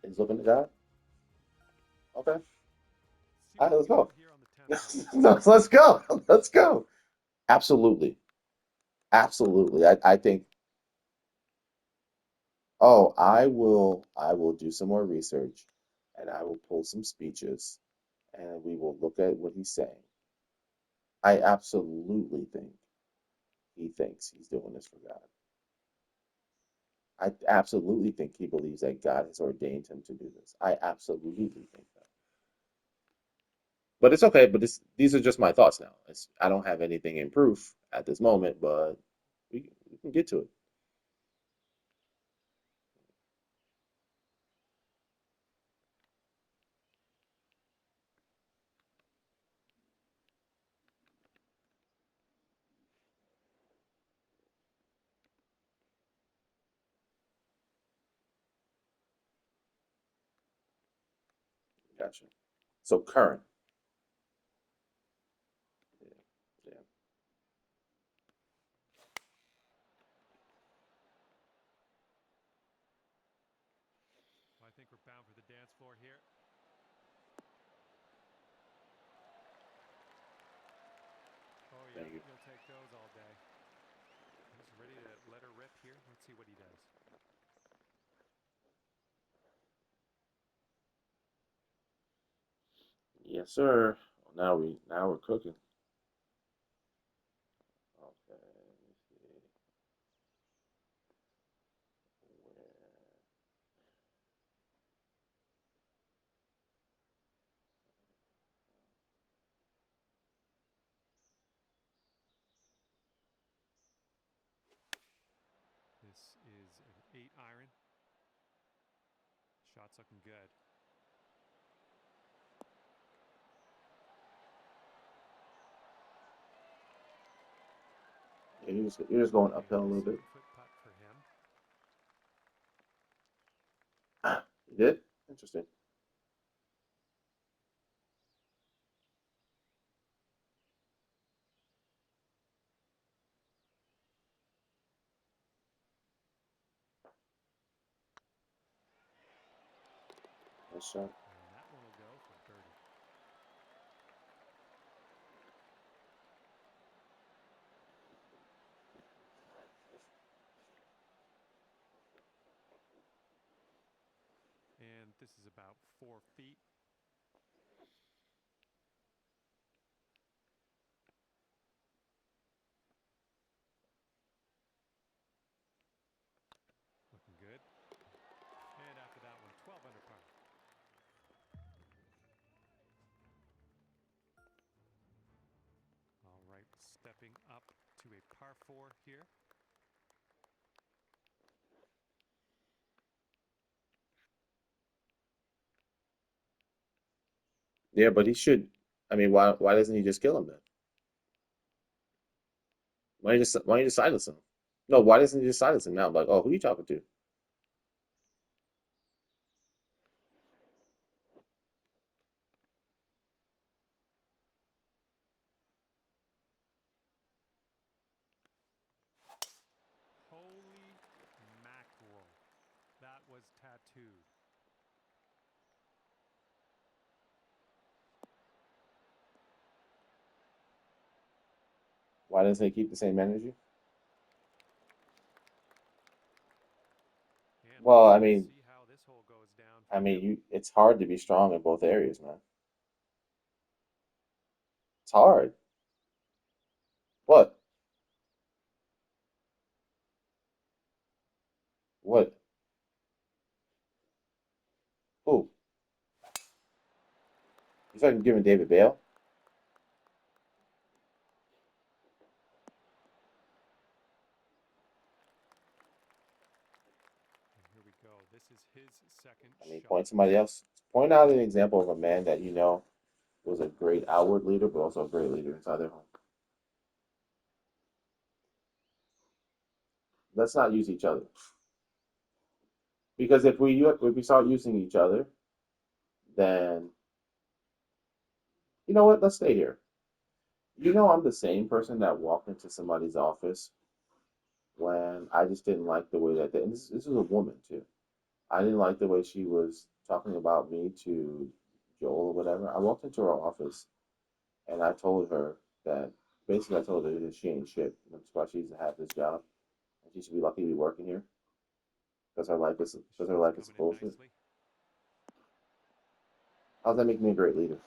He's looking to God. Okay. See All what right, we let's go. got here on the 10th hole. No, let's go. Let's go. Absolutely. Absolutely. I think, oh, I will do some more research and I will pull some speeches and we will look at what he's saying. I absolutely think he thinks he's doing this for God. I absolutely think he believes that God has ordained him to do this. I absolutely think that. But it's okay. But these are just my thoughts now. I don't have anything in proof at this moment, but we can get to it. Gotcha. So current. Yeah, yeah. Well, I think we're bound for the dance floor here. Oh, yeah, Thank you. you'll take those all day. He's ready to let her rip here. Let's see what he does. Yes, sir. Now we're cooking. Okay. Let me see where This is an 8 iron. Shot's looking good. yeah, you're just going uphill a And a little bit. 7-foot putt for him. You did? Interesting. Nice shot. And that one will go for birdie. And this is about 4 feet. Looking good. And after that one, 12 under par. All right, stepping up to a par 4 here. Yeah, but he should. I mean, why doesn't he just kill him then? Why don't you just silence him? No, why doesn't he just silence him now? Like, oh, who you talking to? Holy mackerel. That was tattooed. Why doesn't he keep the same energy? And Well, let's I mean, see how this hole goes down I for mean, him. you it's hard to be strong in both areas, man. It's hard. What? What? Who? You fucking giving David Bale? And here we go. This is his second I mean, shot. point somebody else. Point out an example of a man that you know was a great outward leader, but also a great leader inside their home. Let's not use each other because if we start using each other, then you know what? Let's stay here. You know, I'm the same person that walked into somebody's office when I just didn't like the way that they, and this was a woman too. I didn't like the way she was talking about me to Joel or whatever. I walked into her office and I told her that basically I told her that she ain't shit. That's why she needs to have this job and she should be lucky to be working here because her Shots life is coming in bullshit. nicely. How's that make me a great leader?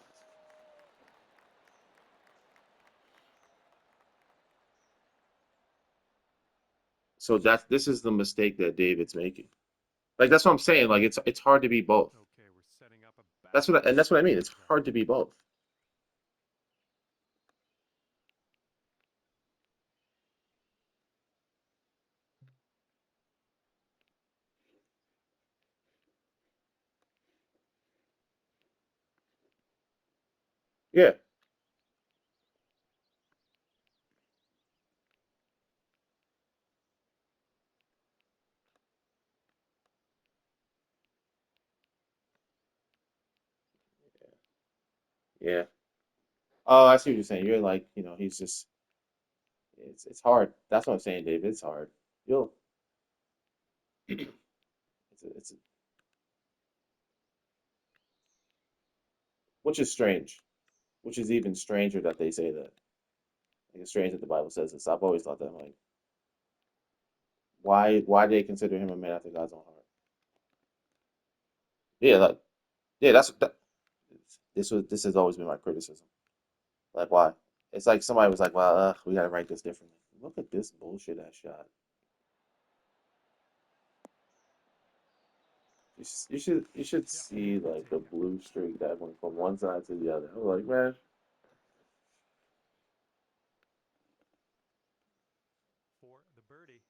So that's this is the mistake that David's making. Like that's what I'm saying. Like it's hard to be both. Okay, we're setting up a That's what I back-to-back mean. It's breakers hard to already. be both. Yeah, yeah. Oh, I see what you're saying. You're like, he's just it's hard. That's what I'm saying, David. It's hard. You'll it's which is strange. Which is even stranger that they say that. Like, it's strange that the Bible says this. I've always thought that. Like, why do they consider him a man after God's own heart? Yeah, like yeah, this has always been my criticism. Like why? It's like somebody was like, well, we gotta write this differently. Look at this bullshit ass shot. You should Yep, see we'll like the take it. blue streak that went from one side to the other. I was like, man, For the birdie.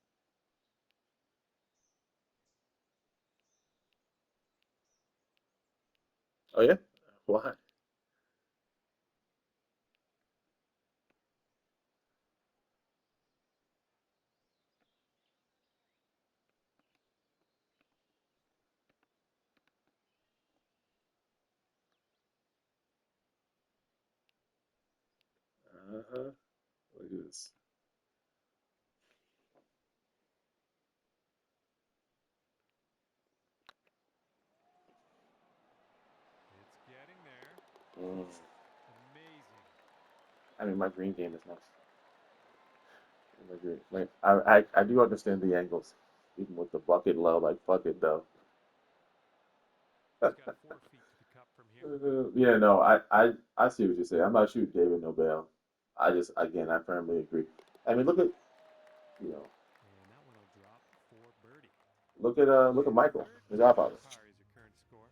oh yeah, why? Uh-huh. Look at this. It's getting there. Mm. Amazing. I mean, my green game is nice. My green, like, I do understand the angles, even with the bucket low. Like, fuck it though. He's got 4 feet to the cup from here. Yeah, no, I see what you're saying. I'm not shooting David Nobel. Again, I firmly agree. I mean, you know, And that one will drop for birdie. look at And Michael, the 13 Godfather. under par is your current score.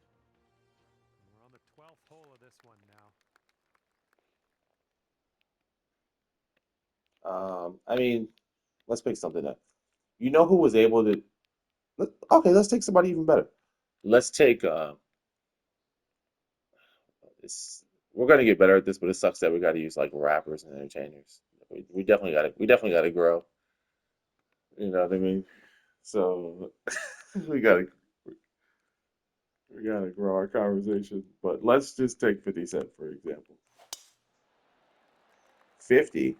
And we're on the 12th hole of this one now. I mean, let's pick something up. You know who was able to? Okay, let's take somebody even better. Let's take this. We're gonna get better at this, but it sucks that we got to use like rappers and entertainers. We definitely got to grow. You know what I mean? So we gotta we gotta grow our conversation. But let's just take 50 Cent for example. 50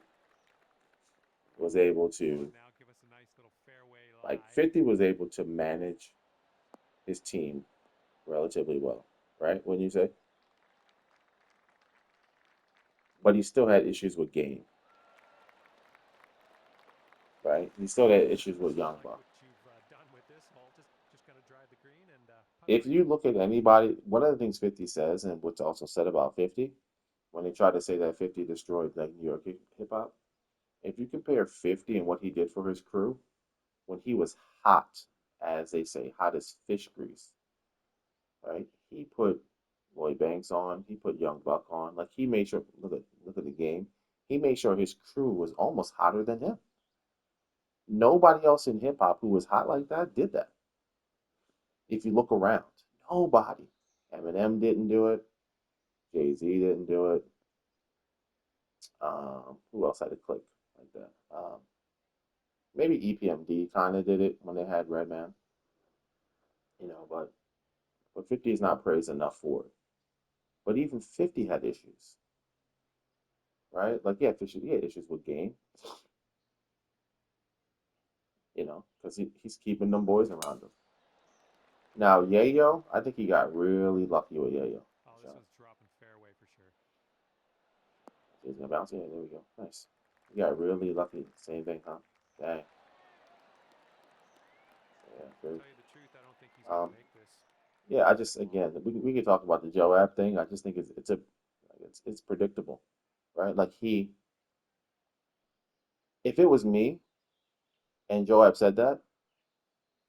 was able Come on to now, give us a nice little fairway lie. 50 was able to manage his team relatively well, right? When you say, but he still had issues with game, right? He still had issues with Looks Young like Buck. what you've done with this hole. Just got to drive the green and putt If away. you look at anybody, one of the things 50 says, and what's also said about 50, when they try to say that 50 destroyed like New York hip hop, if you compare 50 and what he did for his crew, when he was hot, as they say, hot as fish grease, right? He put Lloyd Banks on, he put Young Buck on. Like he made sure look at the game. He made sure his crew was almost hotter than him. Nobody else in hip hop who was hot like that did that. If you look around, nobody. Eminem didn't do it. Jay-Z didn't do it. Who else had a click like that? Maybe EPMD kind of did it when they had Redman, but 50 is not praised enough for it. But even 50 had issues, right? Like he had issues with game, because he's keeping them boys around him. Now Yayo, I think he got really lucky with Yayo. Oh, this Shot. one's dropping fairway for sure. He's gonna bounce. Yeah, there we go. Nice. He got really lucky. Same thing, huh? Dang. Yeah, good. Tell you the truth, I don't think he's gonna Um, make this. yeah, I This just long. again we can talk about the Joe App thing. I just think it's a it's predictable, right? Like he, if it was me and Joe App said that,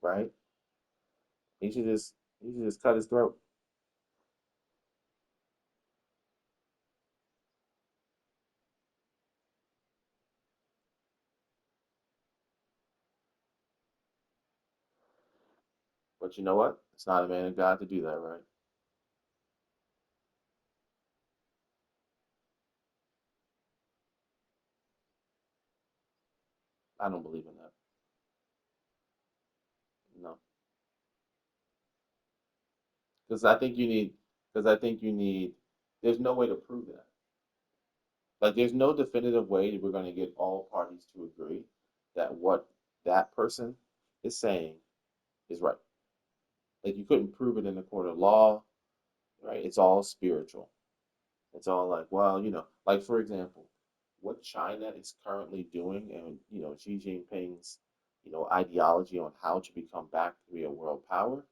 right? He should just cut his throat. But you know what? It's not a man of God to do that, right? I don't believe in that. No, because I think you need because I think you need. There's no way to prove that. Like, there's no definitive way that we're going to get all parties to agree that what that person is saying is right. Like, you couldn't prove it in the court of law, right? It's all spiritual. It's all like, well, like for example, what China is currently doing, and Xi Jinping's, ideology on how to become back to be a world power.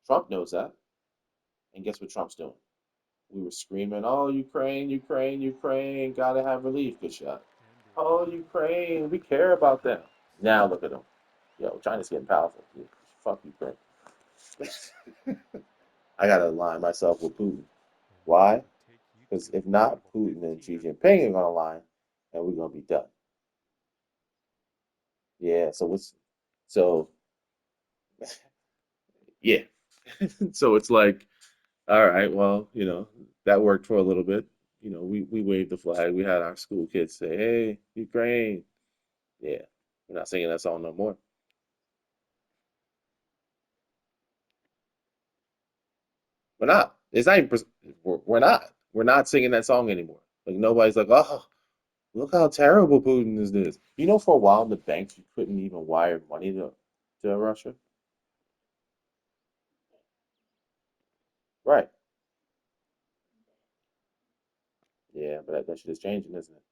Trump knows that, and guess what Trump's doing? We were screaming, "Oh, Ukraine, Ukraine, Ukraine, gotta have relief." Good shot. Indeed. Oh, Ukraine, we care about them. Now look at them. Yo, China's getting powerful. Yeah, fuck Ukraine. I gotta align myself with Putin. And this Why? would take you Because to if not, incredible Putin and 15 Xi under Jinping par. are gonna align, and we're gonna be done. Yeah. So yeah. So it's like, all right, well, that worked for a little bit. We waved the flag. We had our school kids say, "Hey, Ukraine." Yeah, we're not singing that song no more. We're not. It's not even. We're not. We're not singing that song anymore. Like nobody's like, oh, look how terrible Putin is. This. For a while the banks you couldn't even wire money to Russia. Right. Yeah, but that shit is changing, isn't it?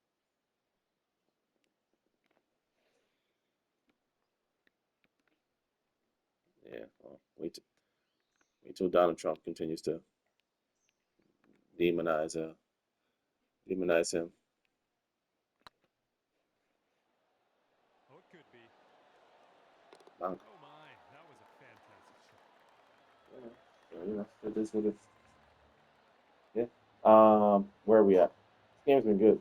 Yeah. Well, wait till Donald Trump continues to demonize uh demonize him. Oh, it could be. Wow. Oh my, that was a fantastic shot. Yeah. So, it is what it's. Yeah. Where are we at? This game's been good.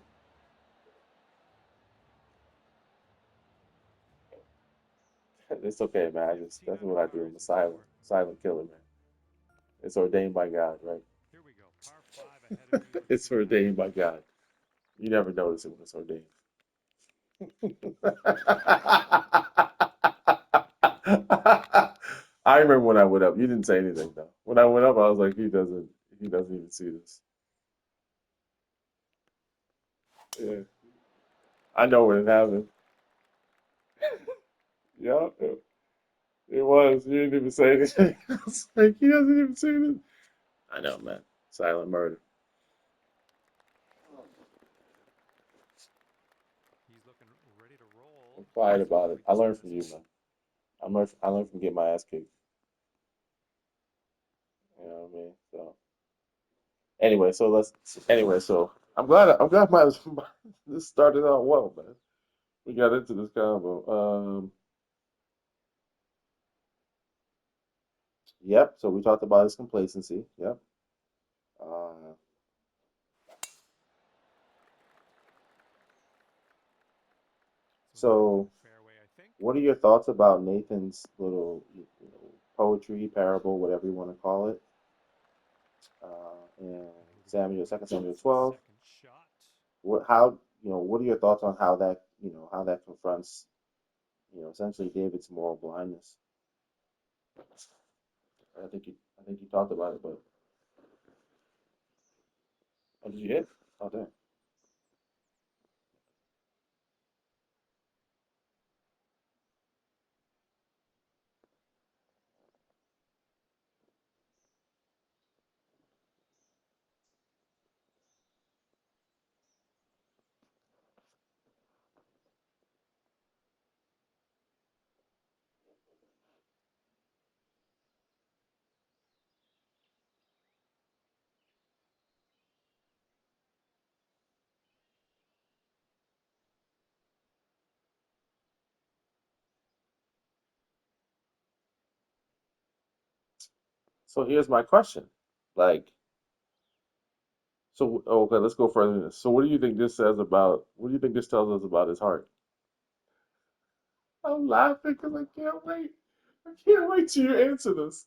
It's okay, man.15 That's under what I do. par I'm is a the score. silent killer, man. It's ordained by God, right? Here we go. Par 5 ahead of me with It's 2.5 ordained by under. God. You never notice it when it's ordained. I remember when I went up. You didn't say anything though. When I went up, I was like, he doesn't even see this. Yeah, I know when it happened. Yeah, it was. You didn't even say anything. I was like, he doesn't even see this. I know, man. Silent murder. He's looking ready to I'm roll. quiet Let's see about where it. we I can learned start from this you, one. man. I learned from getting my ass kicked. You know what I mean? So anyway, so I'm glad my this started out well, man. We got into this combo. Yep. So we talked about his complacency. Yep. Uh, This one's going to so fairway, I think. what are your thoughts about Nathan's little, poetry, parable, whatever you want to call it? And And here we go. Samuel, Second Samuel That's the 12. second shot. What are your thoughts on how that confronts, essentially David's moral blindness? I think you talked about it, but oh, did you hit? Oh, damn. So here's my question. Like, so okay, let's go further than this. So what do you think this says about? What do you think this tells us about his heart? I'm laughing because I can't wait. I can't wait till you answer this.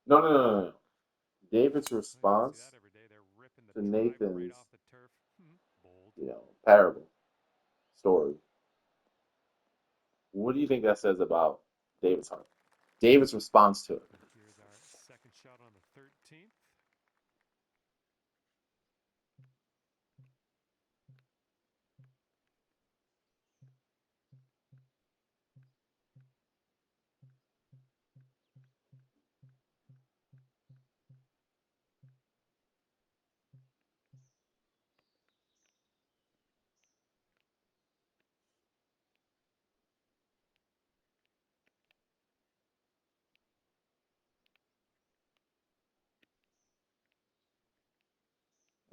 No, no, no, no, no. David's Oh, you don't see that response every day. They're ripping the to tribe right Nathan's, off the turf. Bold. parable story. What do you think that says about David's heart? David's response to it. Here's our second shot on the 13th.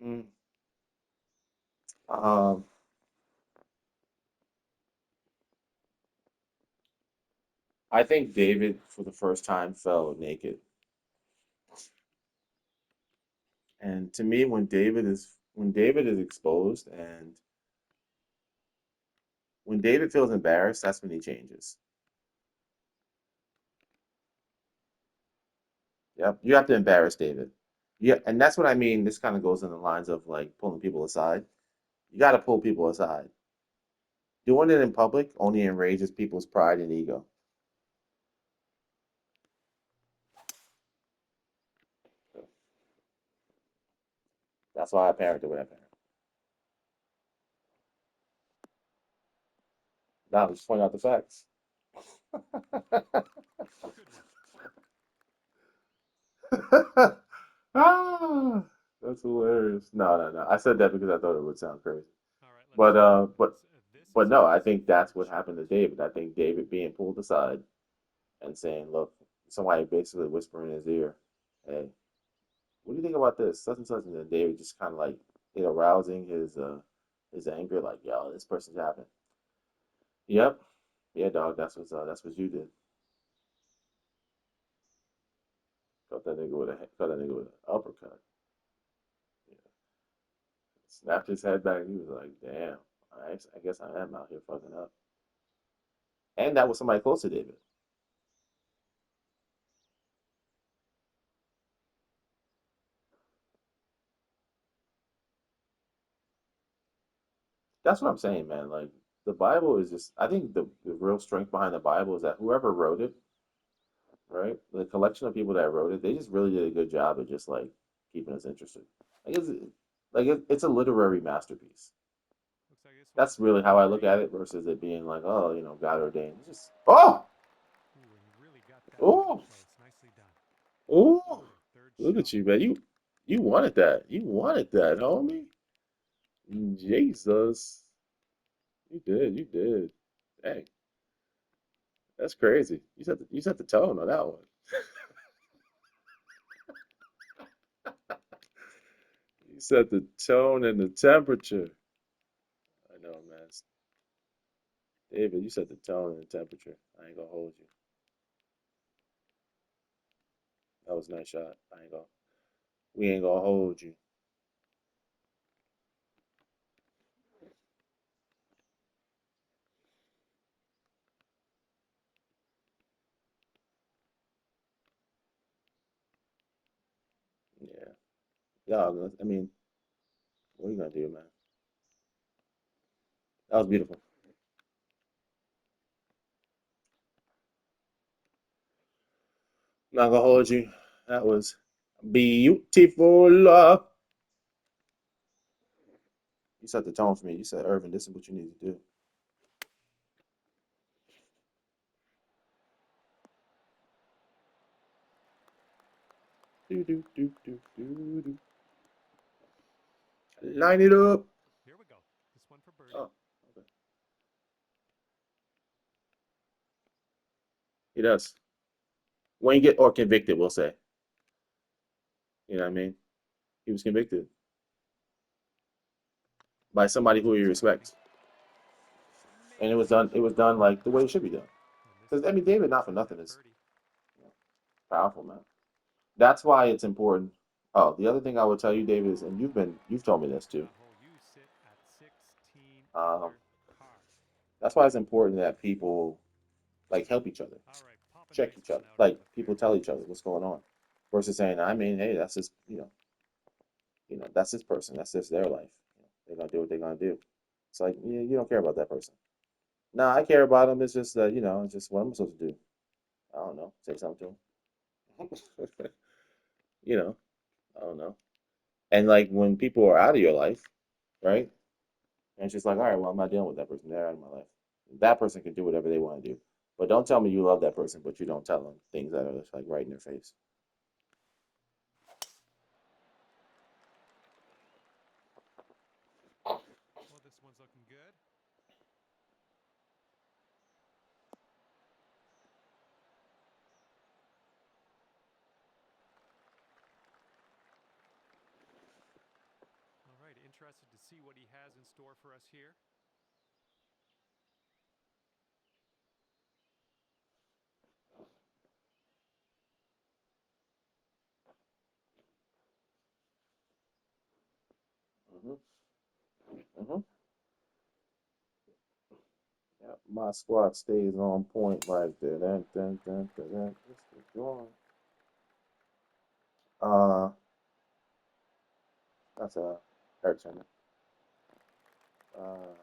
Mm. Um, I think David, for the first time, fell naked. And to me, when David is exposed and when David feels embarrassed, that's when he changes. Yep, you have to embarrass David. Yeah, and that's what I mean. This kind of goes in the lines of like pulling people aside. You got to pull people aside. Doing it in public only enrages people's pride and ego. That's why I parented what I parent. Now, just point out the facts. Good one. Ah, that's hilarious. No, no, no. I said that because I thought it would sound crazy. All right, let's But see what uh, but happens. This but is no, I his think that's third what shot. happened to David. I think David being pulled aside and saying, "Look," somebody basically whispering in his ear, "Hey, what do you think about this? Such and such." And then David just kind of like arousing his anger, like, "Yo, this person's happening." Yep, yeah, dog. That's what you did. Caught that nigga with an uppercut. Yeah. Snapped his head back. He was like, "Damn, I guess I am out here fucking up." And that was somebody close to David. That's what I'm saying, man. Like the Bible is just. I think the real strength behind the Bible is that whoever wrote it, right, the collection of people that wrote it, they just really did a good job of just like keeping us interested. Like it's a literary masterpiece. Looks like this one That's is in really for how I look at birdie. it versus it being like, oh, God ordained. It's just, oh, Ooh, and he really got that one up oh, close. Nicely done. oh. Your third Look at shot. you, man. You wanted that. You wanted that, homie. Jesus. You did. You did. Dang, that's crazy. You set the tone on that one. You set the tone and the temperature. I know, man. David, you set the tone and the temperature. I ain't gonna hold you. That was a nice shot. I ain't gonna. We ain't gonna hold you. Yeah. Yeah. I mean, what are you gonna do, man? That was beautiful. Not gonna hold you. That was beautiful. You set the tone for me. You said, Irvin, this is what you need to do. Do do do do do do. Line it up. Here we go. This one for birdie. Oh, okay. He does. When you get or convicted, we'll say. You know what I mean? He was convicted by somebody who he Cheers for birdie. respects. and it was done. It was done like the way it should be done. And this Because I time mean, it's David, going not for for a nothing, net is birdie. you know, powerful, man. That's why it's important. Oh, the other thing I would tell you, David, is, and you've told me this On too. that hole, you sit at 16 Um, under par. that's why it's important that people like help each other, All right, pop a check nice each one other, out on like the people tell fairway. each other what's going on, versus saying, I mean, hey, that's just that's this person, that's just their life. They're gonna do what they're gonna do. It's like you don't care about that person. Nah, I care about them. It's just that it's just what I'm supposed to do. I don't know, say something to them. you know, I don't know. And like when people are out of your life, right? And it's just like, all right, well, I'm not dealing with that person. They're out of my life. That person can do whatever they want to do. But don't tell me you love that person, but you don't tell them things that are just like right in their face. Well, this one's looking good. All right, interested to see what he has in store for us here. Hmm. Hmm. Yep, my squat stays on point like that. Dun, dun, dun, dun, dun. Let's get going. Uh, that's a hair turner. Uh,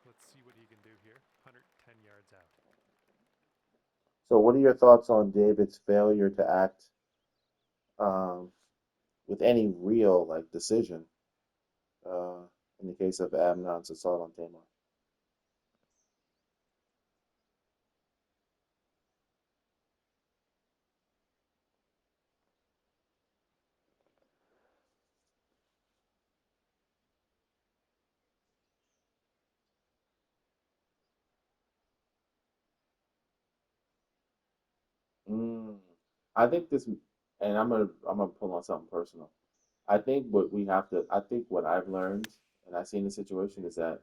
Let's see what he can do here. 110 yards out. so, what are your thoughts on David's failure to act um, with any real like decision uh, in the case of Amnon's assault on Tamar? Mm, I think this, and I'm gonna pull on something personal. I think what we have to, I think what I've learned, and I see in the situation is that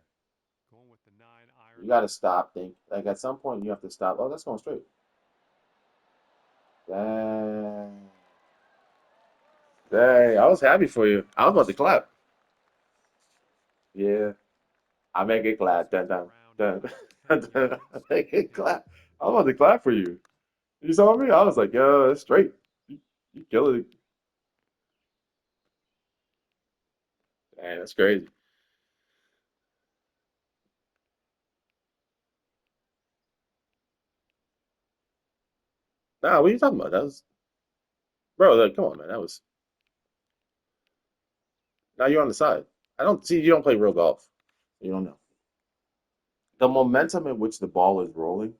Going with the 9 iron you got to here. stop. Think like at some point you have to stop. Oh, that's going straight. Dang, dang! I was happy for you. I was about to clap. Yeah, I make it clap. Dun Swings it dun around dun. about 10 dun. I yards. make it And clap. I was about to clap for you. You saw me? I was like, yo, that's straight. You killing it. Dang, that's crazy. Nah, what are you talking about? That was, bro. Like, come on, man. That was. Now you're on the side. I don't see. You don't play real golf. You don't know the momentum in which the ball is rolling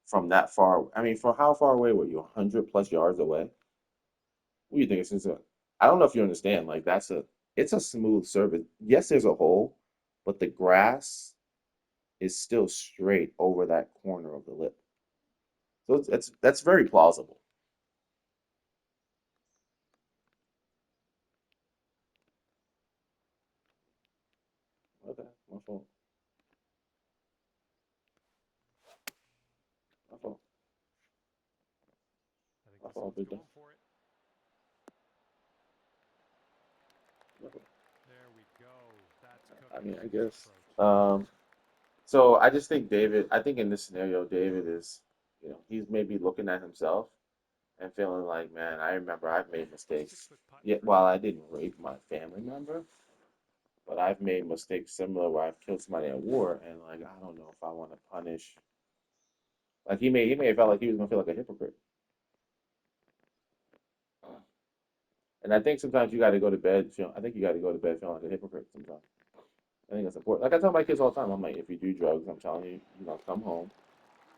from that far. I mean, from how far away were you? 100 plus yards away. What do you think it's just? I don't know if you understand. Like it's a smooth surface. Yes, there's a hole, but the grass is still straight over that corner of the lip. So that's very plausible. Okay, my fault. My fault. I think My this fault, one's big dog. going for it. My fault. There we go. That's I cooking mean, on I this guess. approach. So I just think David. I think in this scenario, David is, he's maybe looking at himself and feeling like, man, I remember I've made Six mistakes. foot putt Yet, for while him. I didn't rape my family member, but I've made mistakes similar where I've killed somebody at war, and like I don't know if I want to punish. Like he may have felt like he was gonna feel like a hypocrite. And I think sometimes you got to go to bed. I think you got to go to bed feeling like a hypocrite sometimes. I think that's important. Like I tell my kids all the time, I'm like, if you do drugs, I'm telling you, you're gonna come home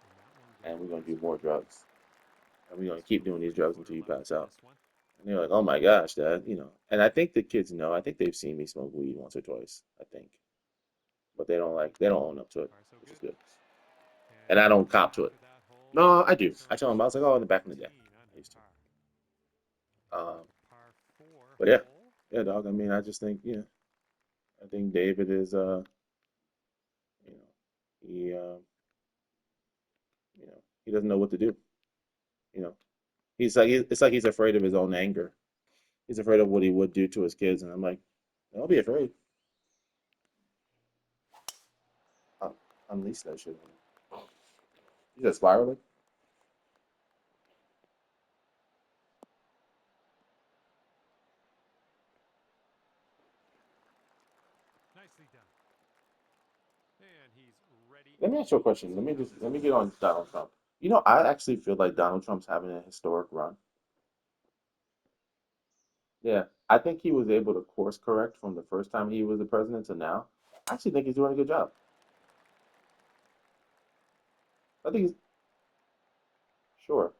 And that one and we're gonna goes do more for drugs, and we're gonna still keep a doing these drugs three-footer until you left pass on out. this one. And they're like, oh my gosh, Dad. And I think the kids know. I think they've seen me smoke weed once or twice. I think, but they don't own up to it, Far so which is good. good. And And I what do don't we see cop to it. after that hole? No, I do. Sticks I tell them around I was like, oh, in the back in the day, 17 I under used to. par. Um, The par four but yeah, hole. yeah, dog. I mean, I just think, I think David is, you know. He, he doesn't know what to do. You know, it's like he's afraid of his own anger. He's afraid of what he would do to his kids, and I'm like, don't be afraid. Un- Unleash that shit. He's just spiraling. Nicely done. And he's ready Let me to ask you a take question. this one out. Let me get on Donald Trump. I actually feel like Donald Trump's having a historic run. Yeah, I think he was able to course correct from the first time he was the president to now. I actually think he's doing a good job. I think he's sure.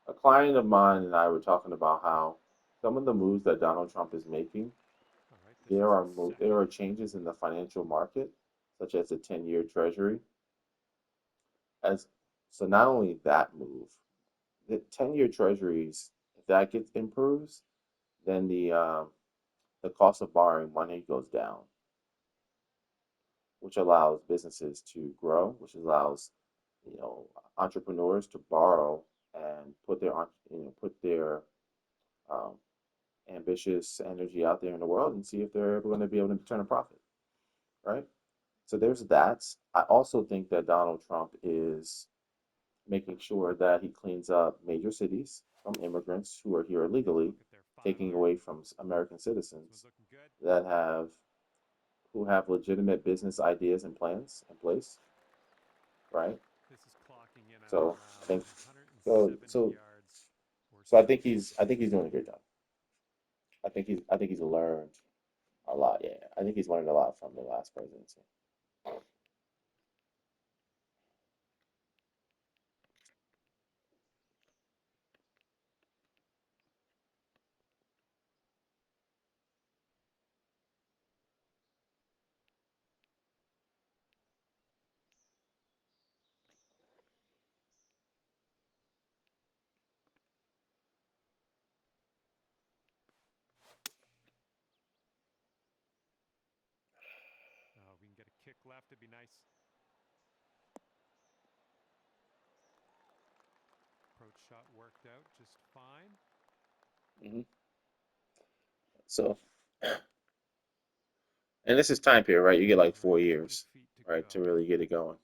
A client of mine and I were talking about how some of the moves that Donald Trump is making, All right, this is his there second. are changes in the financial market, such as the 10-year Treasury. As so, not only that move, the 10-year Treasuries, if that gets improves, then the cost of borrowing money goes down, which allows businesses to grow, which allows you know entrepreneurs to borrow and put their um, ambitious energy out there in the world and see if they're ever going to be able to turn a profit, right? So there's that. I also think that Donald Trump is making sure that he cleans up major cities from immigrants who are here illegally, Look at their file taking here. away from American This one's citizens looking good. that have who have legitimate business ideas and plans in place, right? This is clocking in at So I around think 170 so yards or so so. I think he's doing a great job. I think he's learned a lot. Yeah, I think he's learned a lot from the last presidency. We can get a kick left. It'd be nice. Approach shot worked out just fine. Hmm. So, and this is time period, right? You get like All right, four 20 years, feet to right, to go. really get it going.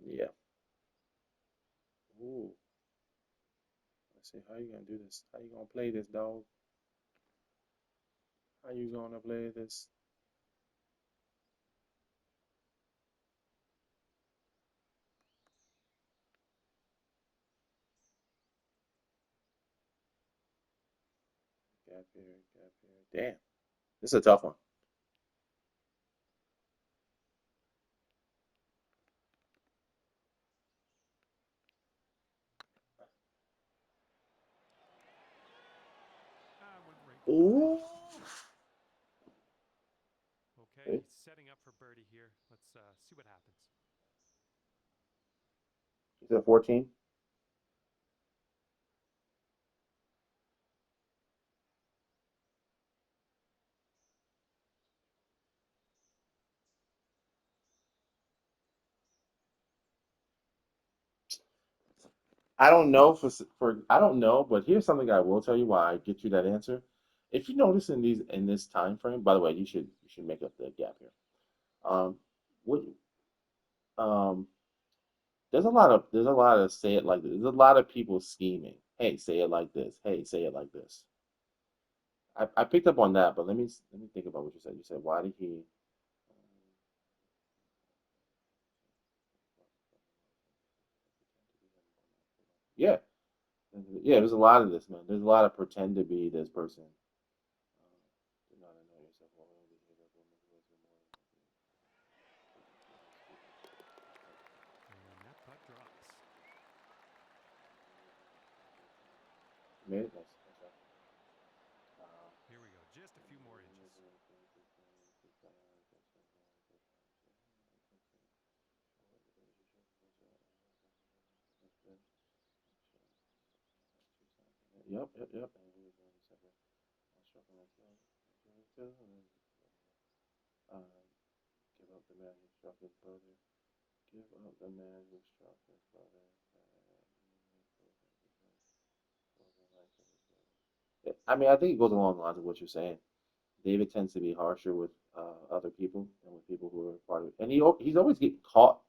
Yeah. Ooh. Let's see. How you gonna do this? How you gonna play this, dog? How you gonna play this? Gap here, gap here. Damn. This is a tough one. Went right by. Ooh. Okay, Okay. he's setting up for birdie here. Let's see what happens. He's at 14. I don't know for I don't know, but here's something I will tell you why I get you that answer. If you notice in this time frame, by the way, you should make up the gap here. What um there's a lot of say it like this. There's a lot of people scheming. Hey, say it like this. Hey, say it like this. I picked up on that, but let me think about what you said. You said why did he? Yeah, yeah. There's a lot of this, man. There's a lot of pretend to be this person. Do not annoy yourself while only hear that woman who has been more And that putt drops. Made it. Nice. Nice shot. Uh, Here we go. Just a few more inches. Yep, yep, yep. And we were doing the second. I was struck like that. Uh, give up the man who struck his brother. Give up the man who struck his brother. I mean, I think it goes along the lines of what you're saying. David tends to be harsher with other people than with people who are part of it, and he's always getting caught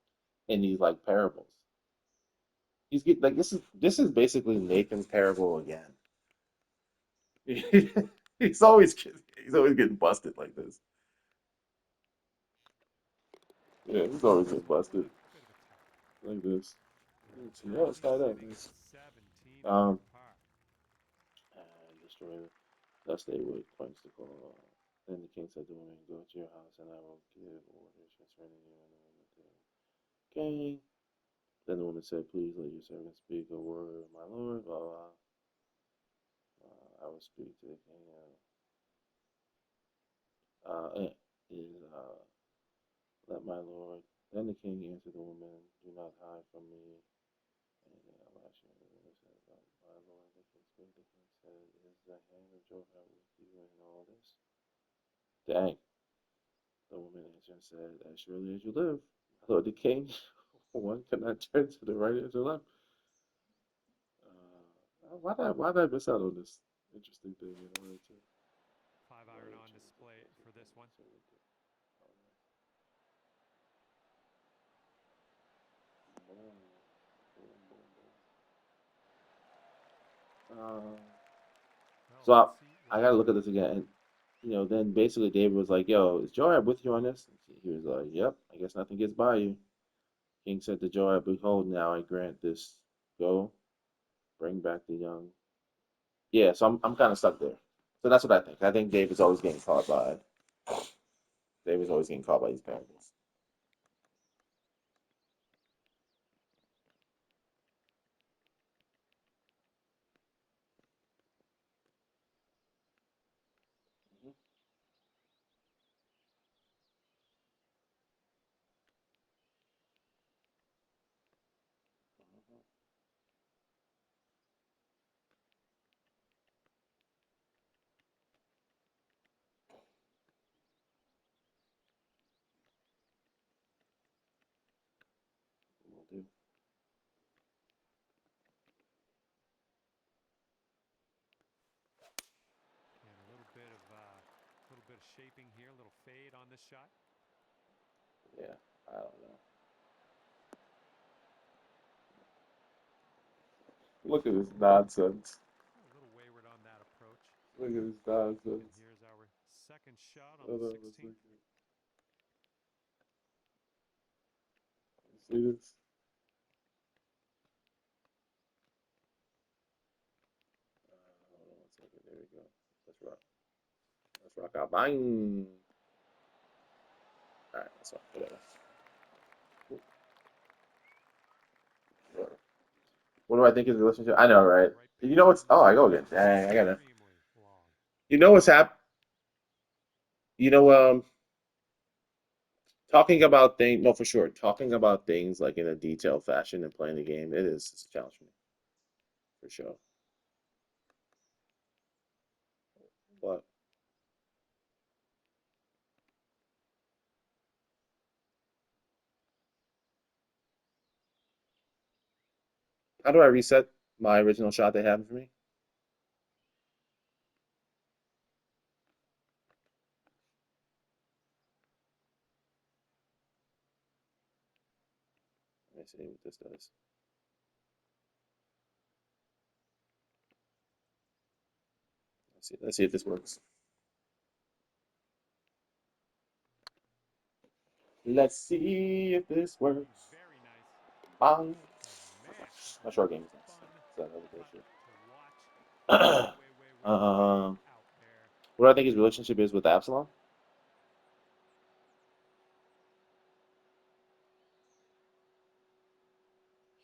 in these like parables. He's get like this is basically Nathan's parable again. He's always getting busted like this. Yeah, he's always getting busted Bit of a tap. like this. Let's see, oh, it's Currently tied up. sitting at Nice. 17 under Um, par. and destroy it. Thus they would points to call. Then the king said to the woman, "Go to your house, and I will give orders concerning you." And the woman to the king. Then the woman said, "Please let your servant speak a word, my lord. Blah, blah. I will speak to the king. And is let my lord." Then the king answered the woman, "Do not hide from me anything I'm asking you." The woman said, "My lord." The king spake. The king said, "Is the hand of Joab with you in all this?" Dang. The woman answered and said, "As surely as you live, my lord the king, one cannot turn to the right or to the left." Why did I miss out on this interesting thing in order to 5 iron on display for this one. Um, Well, so I, let's see I what gotta we look at got this here. again. And, then basically David was like, "Yo, is Joab with you on this?" He was like, "Yep. I guess nothing gets by you." King said to Joab, "Behold, now I grant this. Go, bring back the young." Yeah, so I'm kind of stuck there. So that's what I think. I think David's always getting caught by these parables. Mhm. Will do. And a little bit of shaping here, a little fade on this shot. Yeah, I don't know. Look at this nonsense. A little wayward on that approach. Look at this And nonsense. here's our second shot on the Hold on a 16th. second. See this? Hold on one second. There we go. Let's rock. Let's rock out. Bang. All right, that's all. Whatever. What do I think is the relationship? I know, right? Right You pace know what's? on Oh, this I one. go again. Dang, I gotta. Extremely long. You know what's You know, talking about things. No, for sure. Talking about things like in a detailed fashion and playing the game. It's a challenge for me, for sure. But how do I reset my original shot they have for me? Let me see what this does. Let's see. Let's see if this works. Let's see if this works. Very nice. Bang. And man, that My was a short game is nice. fun So that's another putt issue. to watch. Way um, out there. what do I think his relationship is with Absalom?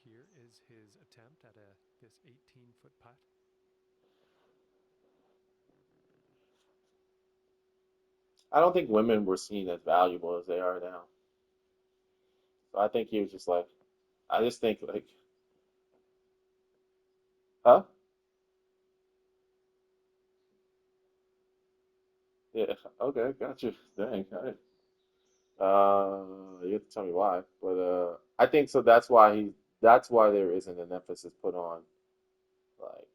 Here is his attempt at this 18-foot putt. I don't think women were seen as valuable as they are now. So I think he was just like, I just think like, huh? Yeah, okay, got you. Dang, you have to tell me why, but I think so. That's why there isn't an emphasis put on like.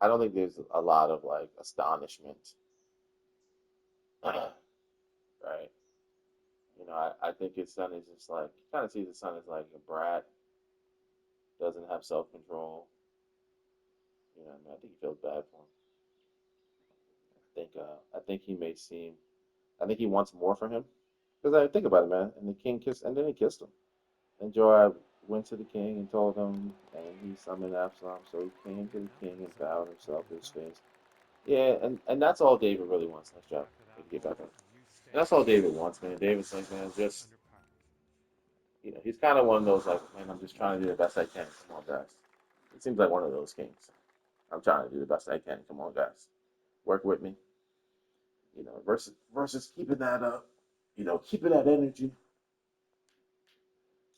I don't think there's a lot of like astonishment, right? I think his son is just like kind of sees his son as like a brat, doesn't have self-control. I think he feels bad for him. I think he may seem, I think he wants more for him because I think about it, man. And the king kissed, and then he kissed him. And Joab went to the king and told him, and he summoned Absalom. So he came to the And that king and was bowed pretty himself to good his going. face. Yeah, and that's all David really wants. Nice job. After Way that to get hole, back up. you And that's stay all David wants, man. David's like, man, just under par. he's kind of one of those like, man, I'm just trying to do the best I can. Come on, guys. It seems like one of those kings. I'm trying to do the best I can. Come on, guys. Work with me. Versus keeping that up. Keeping that energy.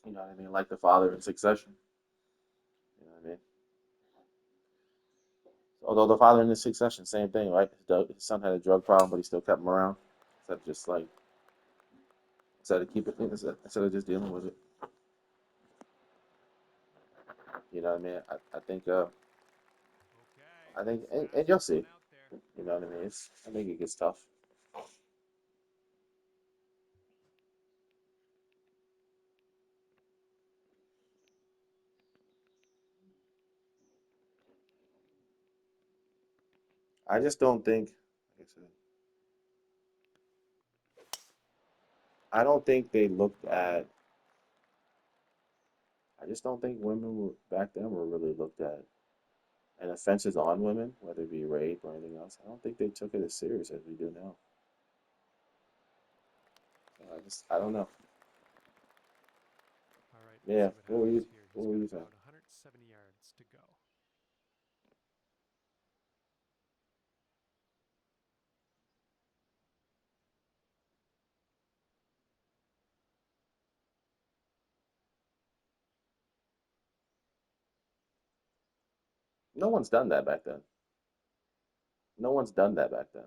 You know what I mean? Like the father in Succession. You know what I mean? Although the father in the Succession, same thing, right? His son had a drug problem, but he still kept him around. Instead of just like instead of just dealing with it. You know what I mean? Okay, I think, let's and fast you'll this see. one out there. You know what I mean? I think it gets tough. I just don't think, like I said, I don't think they looked at. I just don't think women were back then were really looked at, and offenses on women, whether it be rape or anything else. I don't think they took it as serious as we do now. So I don't know. All right, let's Yeah. see what happens here. What He's were got you saying? about 170 yards to go. No one's done that back then. No one's done that back then.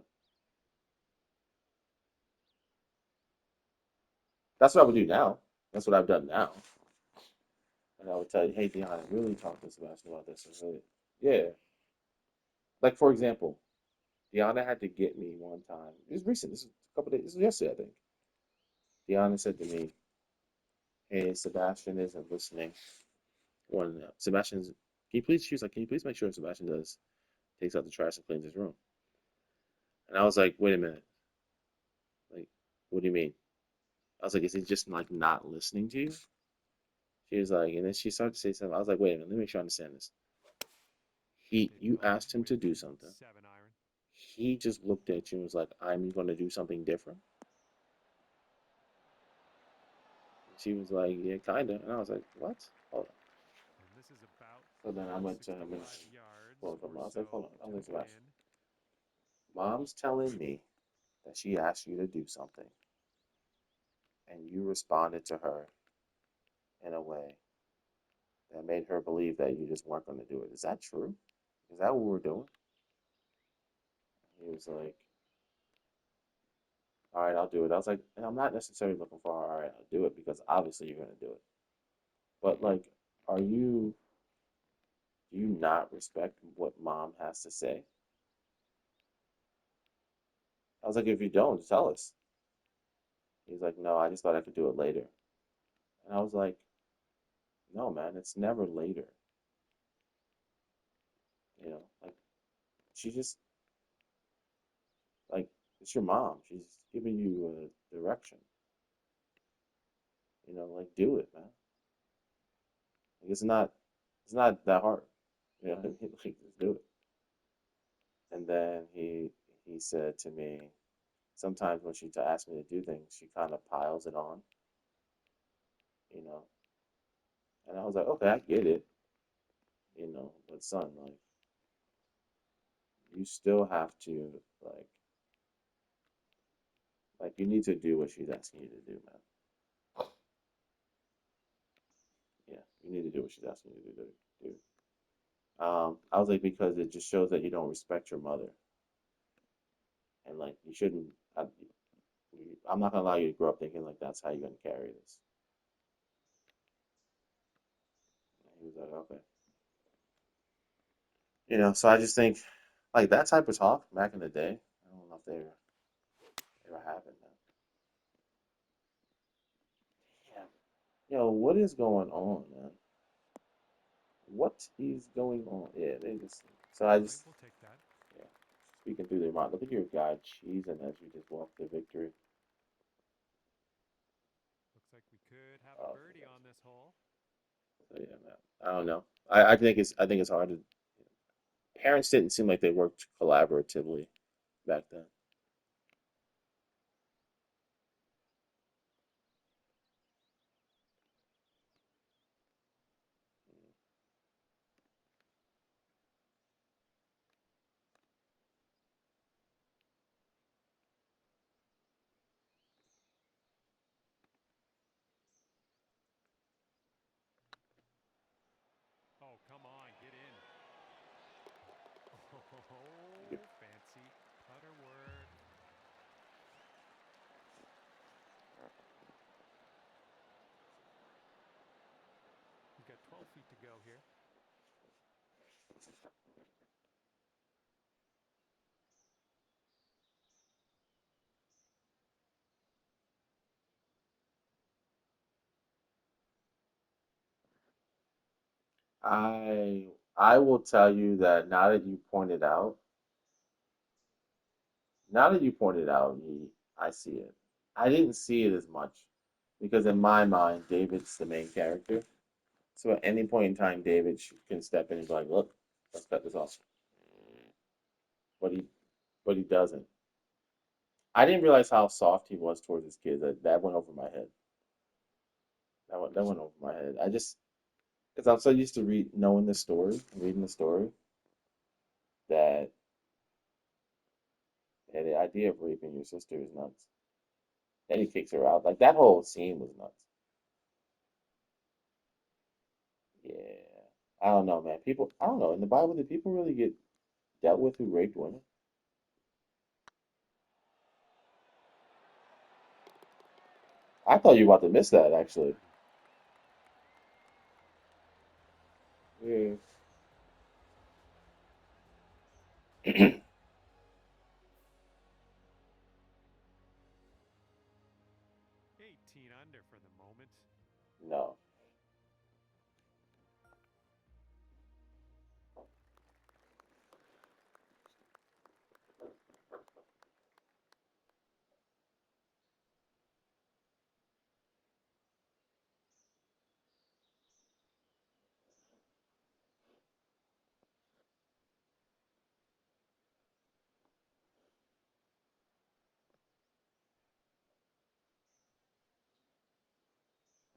That's what I would do now. That's what I've done now. And I would tell you, hey, Dion, really talk to Sebastian about this. And really, yeah. Like for example, Deanna had to get me one time. It was recent. This is a couple days. This was yesterday, I think. Deanna said to me, "Hey, Sebastian isn't listening." When Sebastian's, can you please? She was like, "Can you please make sure Sebastian does takes out the trash and cleans his room?" And I was like, "Wait a minute. Like, what do you mean?" I was like, "Is he just like not listening to you?" She was like, and then she started to say something. I was like, "Wait a minute. Let me make sure I understand this." They've You gone asked him to with do the something. 7 iron. He just looked at you and was like, "I'm going to do something different." She was like, "Yeah, kinda," and I was like, "What?" Hold on. And this is about So then I went to him and 65 yards told him, or I was like, "Hold on." so I to was the like, pin. "Mom's telling me that she asked you to do something, and you responded to her in a way that made her believe that you just weren't going to do it. Is that true? Is that what we're doing?" He was like, "All right, I'll do it." I was like, and I'm not necessarily looking for, all right, I'll do it because obviously you're going to do it. But like, are you, do you not respect what mom has to say? I was like, if you don't, tell us. He's like, no, I just thought I could do it later. And I was like, no, man, it's never later. Like she just, like, it's your mom. She's giving you a direction. Like, do it, man. Like, it's not that hard. Like, just do it. And then he said to me, sometimes when she asks me to do things, she kind of piles it on, you know. And I was like, okay, I get it, but son, like, you still have to like Like you need to do what she's asking you to do, man. Yeah, you need to do what she's asking you to do. I was like because it just shows that you don't respect your mother, and like you shouldn't. I, I'm not gonna allow you to grow up thinking like that's how you're gonna carry this. And he was like, okay, So I just think like that type of talk back in the day. I don't know if they were having that. Yeah. What is going on, man? What is going on? Yeah, they just. So I All right, just, we'll take that. yeah, speaking through their mind. Look at your guy cheesing as you just walk to victory. Looks like we could have a Oh, birdie congrats. on this hole. So yeah, man. I don't know. I think it's hard to. Parents didn't seem like they worked collaboratively back then. Oh, come on, get in. You- Oh, fancy putter work. He's got 12 feet to go here. I will tell you that now that you pointed out, I see it. I didn't see it as much because in my mind, David's the main character. So at any point in time, David can step in and be like, "Look, let's cut this off," but he doesn't. I didn't realize how soft he was towards his kids. That went over my head. That went over my head. I just because I'm so used to reading the story that the idea of raping your sister is nuts. Then he kicks her out. Like that whole scene was nuts. Yeah. I don't know, man. I don't know. In the Bible, did people really get dealt with who raped women? I thought you were about to miss that, actually. Birdie. Yeah. 18 under for the moment. No.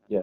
Yeah.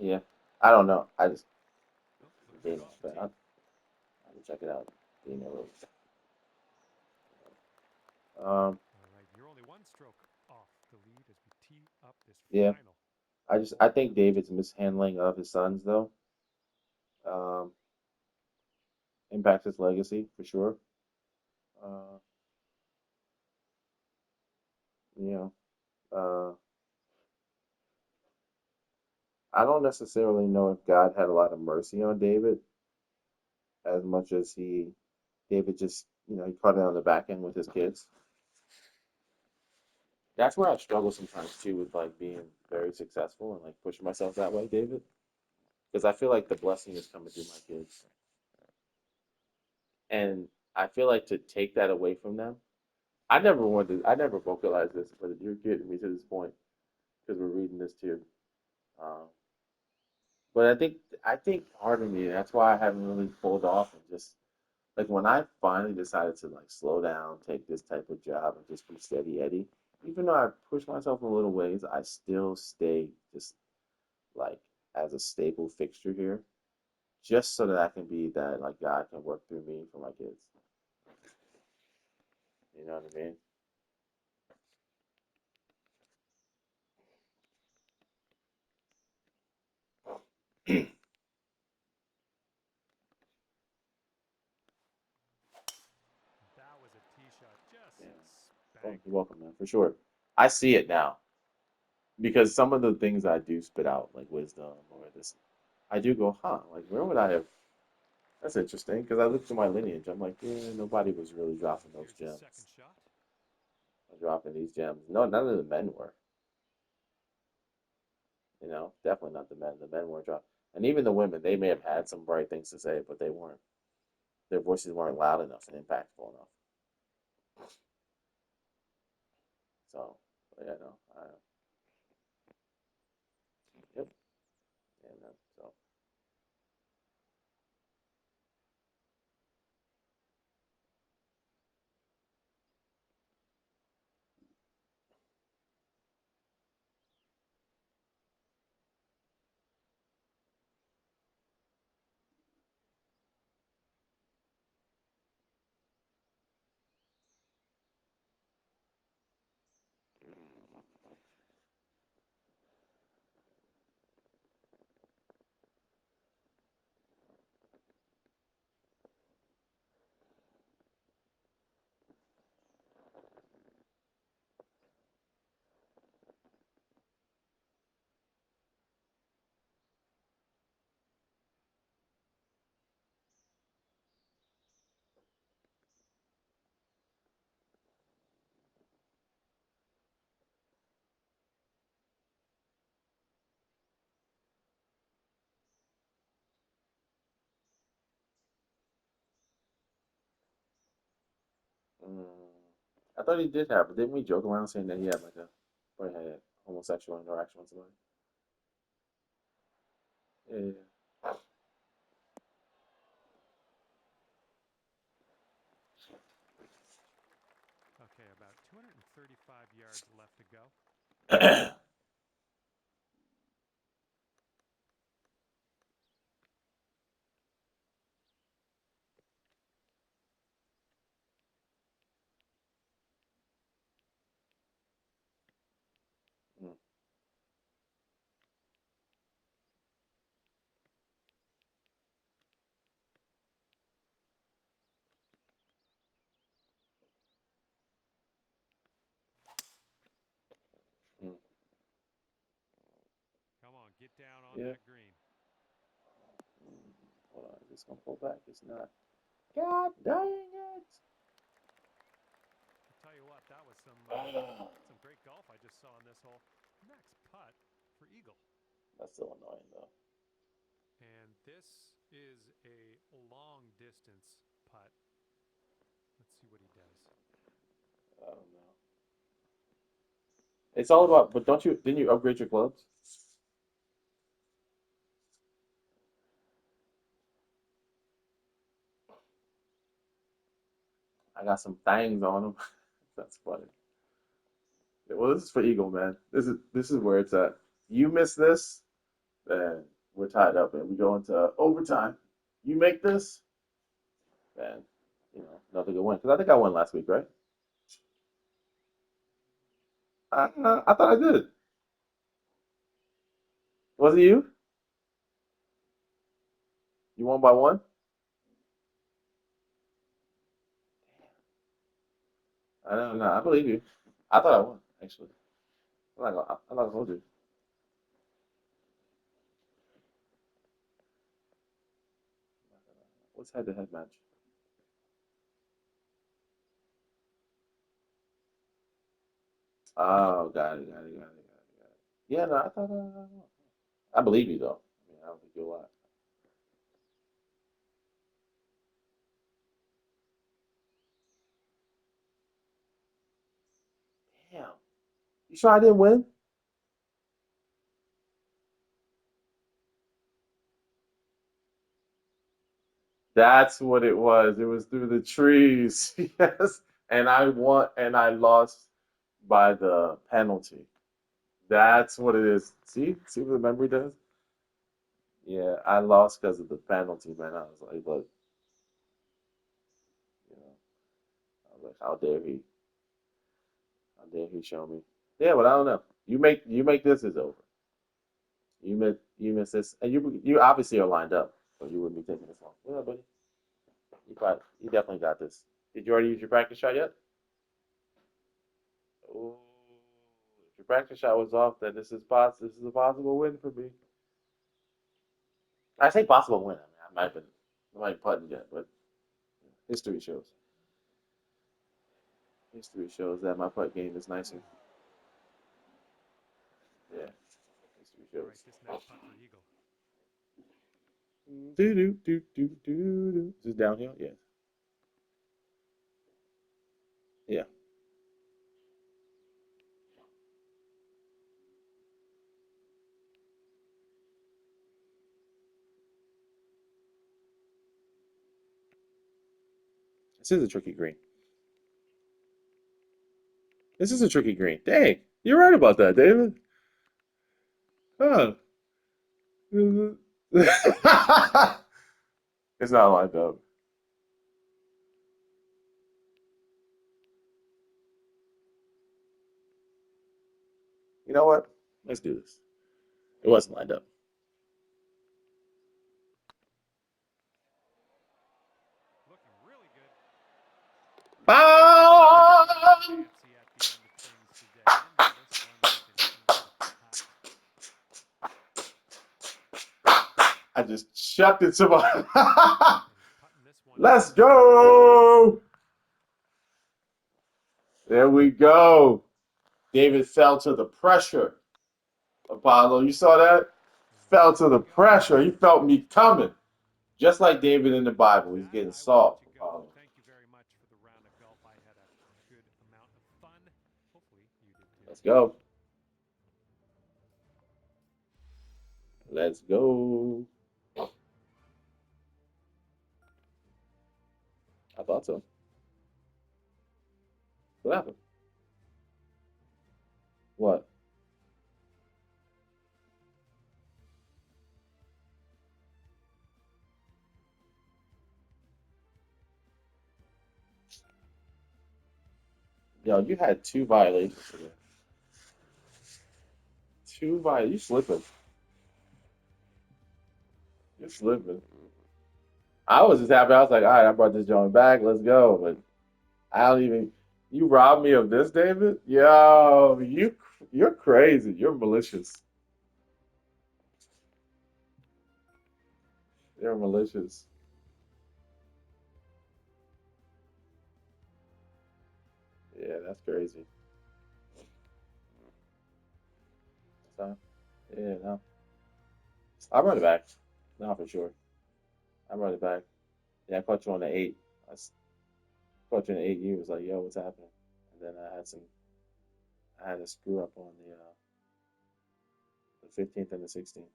Yeah, I don't know. I just Oh, looking for game special but team. I will check it out. Game over. All right, you're only one stroke off the lead as we tee up this Yeah, final. I think David's mishandling of his sons though um, impacts his legacy for sure. Uh, you know, uh, I don't necessarily know if God had a lot of mercy on David as much as David just he caught it on the back end with his kids. That's where I struggle sometimes too with like being very successful and like pushing myself that way, David, because I feel like the blessing is coming through my kids, and I feel like to take that away from them. I never vocalized this, but you're getting me to this point because we're reading this too. Um, but I think part of me, that's why I haven't really pulled off and just like when I finally decided to like slow down, take this type of job, and just be steady Eddie. Even though I push myself a little ways, I still stay just like as a stable fixture here, just so that I can be that like God can work through me for my kids. You know what I mean? That was a tee shot. Just Yeah. Oh, spanked you're it. welcome, man, for sure. I see it now because some of the things I do spit out, like wisdom or this, I do go, huh? Like, where would I have? That's interesting because I look through my lineage. I'm like, yeah, nobody was really dropping those Here's the second gems, shot. dropping these gems. No, none of the men were. Definitely not the men. The men weren't dropping, and even the women, they may have had some bright things to say, but they weren't. Their voices weren't loud enough and impactful enough. So, but yeah, no, yep, and so. Mm, I thought he did have, but didn't we joke around saying that he had like or had homosexual interaction with somebody? Yeah, yeah, Okay, about 235 yards left to go. yeah. Mm, mm, Come on, get down on yeah. that green. Mm, hold on, is this gonna pull back? It's not. God dang it! I'll tell you what, that was Ah, some great golf I just saw on this hole. Next putt for eagle. that's still annoying though. And this is a long distance putt. Let's see what he does. I don't know. It's all about, but didn't you upgrade your clubs? I got some things on them. That's funny. Yeah, well, this is for Eagle, man. This is where it's at. You miss this, Man, we're tied up and we go into overtime. You make this, man, another good win. Because I think I won last week, right? I thought I did. Was it you? You won by one? I don't know. I believe you. I thought I won, actually. I'm not gonna hold you. What's head to head match? Oh, got it. Yeah, no, I thought I won. I believe you, though. I mean, I don't think you'll lie. Damn. You sure I didn't win? That's what it was. It was through the trees. Yes. And I won and I lost by the penalty. That's what it is. See what the memory does? Yeah, I lost because of the penalty, man. I was like, look, you know, I was like, how dare he show me? Yeah, but I don't know. You make this is over. You miss this, and you obviously are lined up, so you wouldn't be taking this long. Yeah, buddy, you definitely got this. Did you already use your practice shot yet? Oh, if your practice shot was off, then this is a possible win for me. I say possible win. I mean, I might putting yet, but history shows. History shows that my putt game is nicer. Yeah, history All right, shows. this next putt for Eagle. Do do do do do do. Is this downhill? Yeah, yeah. This is a tricky green. This is a tricky green. Dang, you're right about that, David. Huh. It's not lined up. You know what? Let's do this. It wasn't lined up. Looking really good. Bam! Fancy at the end of things today. Ending this one with an eagle putt. I just chucked it to my. And he's putting this one Let's in. go! There we go. David fell to the pressure. Apollo, you saw that? And Fell there to we the go. pressure. He felt me coming. Just like David in the And with Bible. He's that, getting I will let soft, you go. Apollo. Thank you very much for the round of golf. I had a good amount of fun. Hopefully, you did too. Let's go. Let's go. I thought so. What happened? What? Yo, you had two violations today. Two violations. You slipping. You're slipping. I was just happy. I was like, all right, I brought this joint back. Let's go. But I don't even. You robbed me of this, David? Yo, you're crazy. You're malicious. You're malicious. Yeah, that's crazy. So, yeah, no. I brought it back. No, for sure. I brought it back. Yeah, I caught you on the eight. Caught you on the eight. You was like, yo, what's happening? And then I had a screw up on the 15th and the 16th.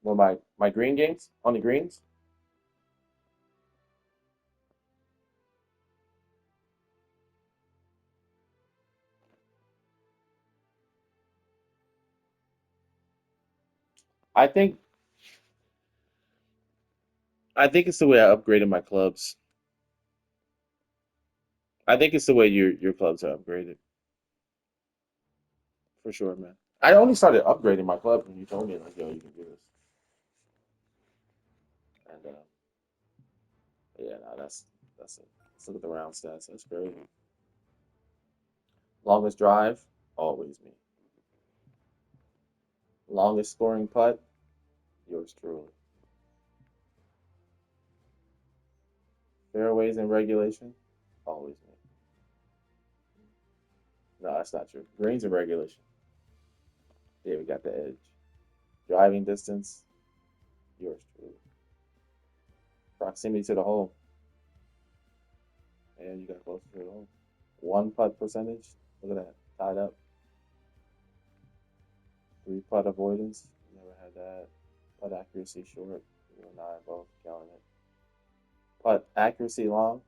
Well, my green games on the greens. I think I think it's the way I upgraded my clubs. I think it's the way your clubs are upgraded for sure, man. I only started upgrading my club when you told me like, yo, you can do this. And yeah, no, that's it. Let's look at the round stats. That's great. Longest drive, always me. Longest scoring putt, yours truly. Fairways in regulation, always me. No, that's not true. Greens in regulation, yeah, we got the edge. Driving distance, yours truly. Proximity to the hole, and you got closer to the hole. One putt percentage, look at that, tied up. Three putt avoidance, never had that. Putt accuracy short, you and I both killing it. Putt accuracy long,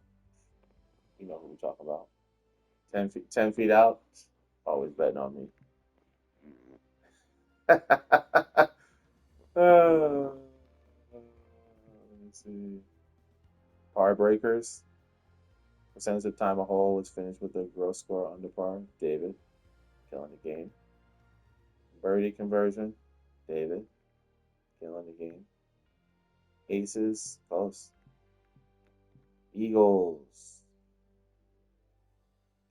you know who we're talking about. 10 feet, 10 feet out, always betting on me. Let me see. Par breakers. Percentage of time a hole was finished with a gross score under par. David, killing the game. Birdie conversion. David, killing the game. Aces, close. Eagles.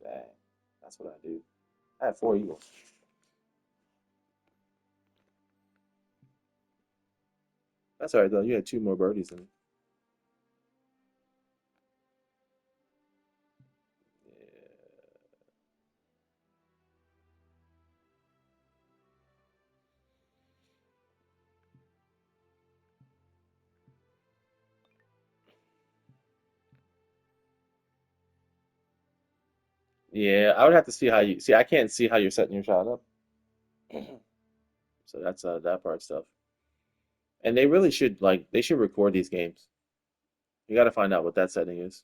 Dang, that's what I do. I had four eagles. That's all right though. You had two more birdies than me. Yeah, I would have to see how you see. I can't see how you're setting your shot up, so that's that part stuff. And they really should like they should record these games. You got to find out what that setting is.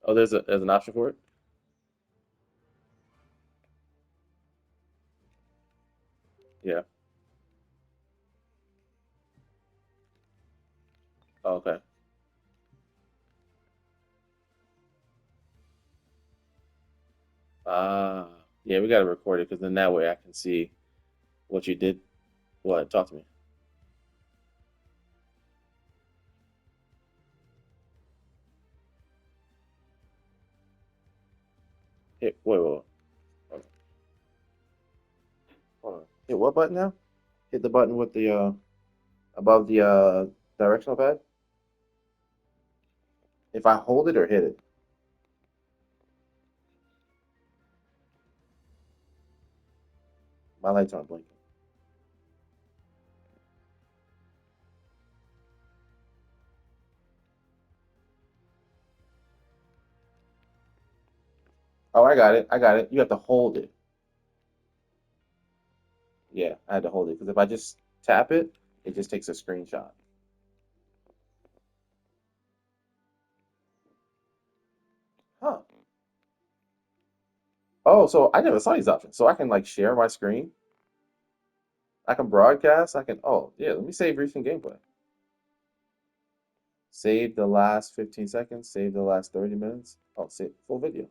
Oh, there's an option for it. Yeah. Oh, okay. Yeah, we got to record it because then that way I can see what you did. What? Talk to me. Hit. Wait. Hold on. Hold on. Hit what button now? Hit the button with the above the directional pad. If I hold it or hit it, my lights aren't blinking. Oh, I got it. I got it. You have to hold it. Yeah, I had to hold it because if I just tap it, it just takes a screenshot. Huh. Oh, so I never saw these options. So I can like share my screen. I can broadcast. I can. Oh, yeah. Let me save recent gameplay. Save the last 15 seconds. Save the last 30 minutes. Oh, save full video.